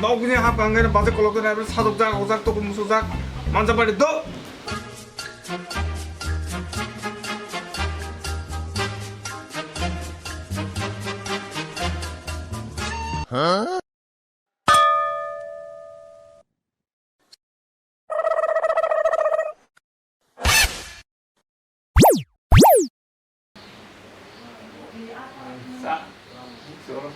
너 그냥 합강에는 맞을 걸로 그냥 사독작, 오작, 또 무소작 만져버리 너. 자, 썰어.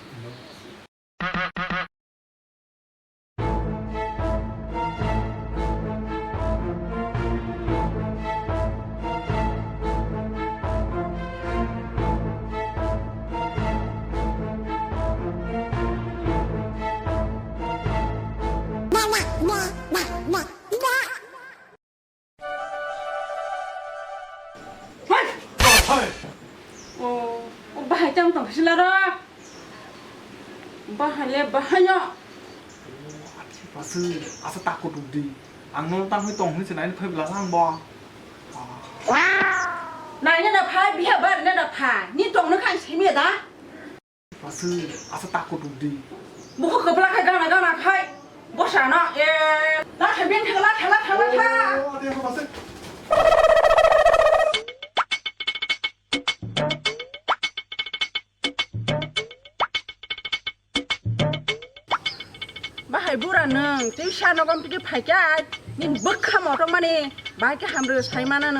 Bahaya trong tổng selera. Bahaya bahaya. 마스 아서 닦고 두디. 앙노 땅이 똥이 지나는 폐 블라상 봐. Này nên là phai bia bận nên là thả như tổng nó khăn xí miệt á. 마스 아서 닦고 두디. Bố không có khai gang là khai. Bố xả nó. Lá thả biên thả lá thả. 어디에서 마스? Bahaya bura neng. Tapi xa nó còn cái phải cái. Nhìn bức khăm ở trong mà nè. Bahaya cái hàm rửa xài mà nè.